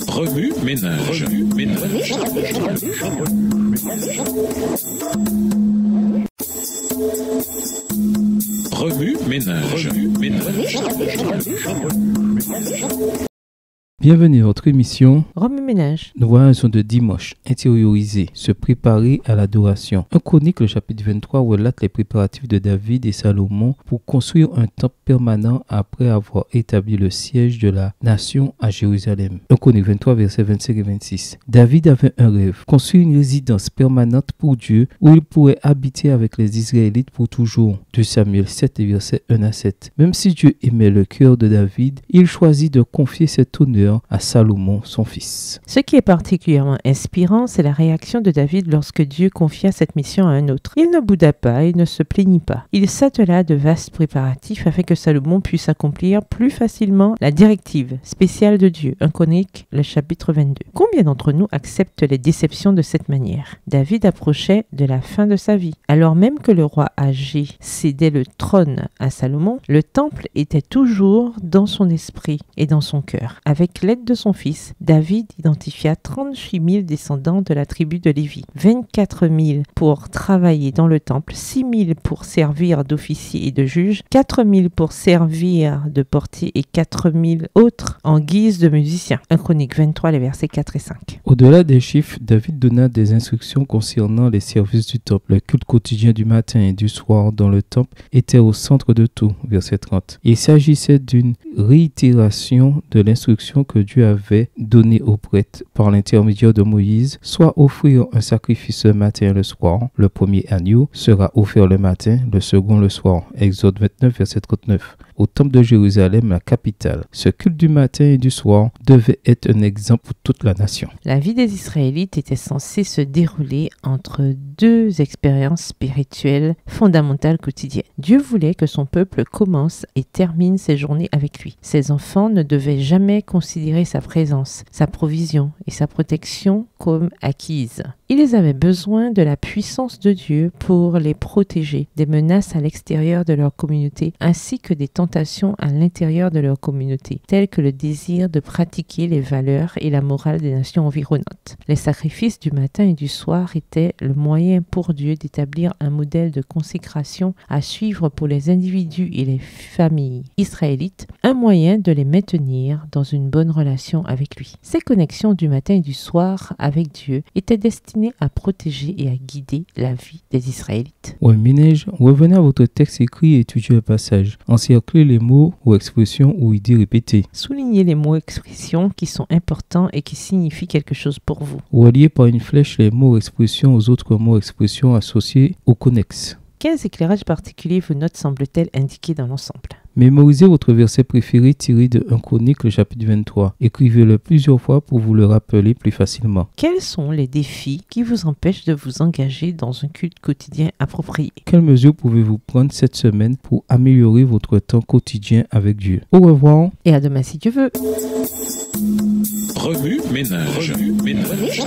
Remue ménage. Remue ménage. Bienvenue à votre émission Remue-ménage. Nous voyons de dimanche, intérioriser, se préparer à l'adoration. Un Chronique, le chapitre 23, relate les préparatifs de David et Salomon pour construire un temple permanent après avoir établi le siège de la nation à Jérusalem. Un Chronique 23, versets 25 et 26. David avait un rêve, construire une résidence permanente pour Dieu où il pourrait habiter avec les Israélites pour toujours. 2 Samuel 7, versets 1 à 7. Même si Dieu aimait le cœur de David, il choisit de confier cet honneur à Salomon, son fils. Ce qui est particulièrement inspirant, c'est la réaction de David lorsque Dieu confia cette mission à un autre. Il ne bouda pas et ne se plaignit pas. Il s'attela de vastes préparatifs afin que Salomon puisse accomplir plus facilement la directive spéciale de Dieu. 1 Chronique, le chapitre 22. Combien d'entre nous acceptent les déceptions de cette manière? David approchait de la fin de sa vie. Alors même que le roi âgé cédait le trône à Salomon, le temple était toujours dans son esprit et dans son cœur. Avec l'aide de son fils, David identifia 38 000 descendants de la tribu de Lévi, 24 000 pour travailler dans le temple, 6 000 pour servir d'officiers et de juges, 4 000 pour servir de portiers et 4 000 autres en guise de musiciens. 1 Chronique 23, les versets 4 et 5. Au-delà des chiffres, David donna des instructions concernant les services du temple. Le culte quotidien du matin et du soir dans le temple était au centre de tout. Verset 30. Il s'agissait d'une réitération de l'instruction que Dieu avait donnée aux prêtres par l'intermédiaire de Moïse, soit offrir un sacrifice le matin et le soir. Le premier agneau sera offert le matin, le second le soir. Exode 29, verset 39. Au temple de Jérusalem, la capitale. Ce culte du matin et du soir devait être un exemple pour toute la nation. La vie des Israélites était censée se dérouler entre deux expériences spirituelles fondamentales quotidiennes. Dieu voulait que son peuple commence et termine ses journées avec lui. Ses enfants ne devaient jamais considérer sa présence, sa provision et sa protection comme acquises. Ils avaient besoin de la puissance de Dieu pour les protéger des menaces à l'extérieur de leur communauté ainsi que des tentations à l'intérieur de leur communauté, telles que le désir de pratiquer les valeurs et la morale des nations environnantes. Les sacrifices du matin et du soir étaient le moyen pour Dieu d'établir un modèle de consécration à suivre pour les individus et les familles israélites, un moyen de les maintenir dans une bonne relation avec lui. Ces connexions du matin et du soir avec Dieu étaient destinées à protéger et à guider la vie des Israélites. Minège, revenez à votre texte écrit et étudiez le passage. Encerclez les mots ou expressions ou idées répétées. Soulignez les mots expressions qui sont importants et qui signifient quelque chose pour vous. Reliez par une flèche les mots expressions aux autres mots expressions associés ou connexes. Quels éclairages particuliers vos notes semblent-elles indiquer dans l'ensemble? Mémorisez votre verset préféré tiré de 1 Chronique, le chapitre 23. Écrivez-le plusieurs fois pour vous le rappeler plus facilement. Quels sont les défis qui vous empêchent de vous engager dans un culte quotidien approprié? Quelles mesures pouvez-vous prendre cette semaine pour améliorer votre temps quotidien avec Dieu? Au revoir. Et à demain si Dieu veut. Remue ménage. Remue ménage.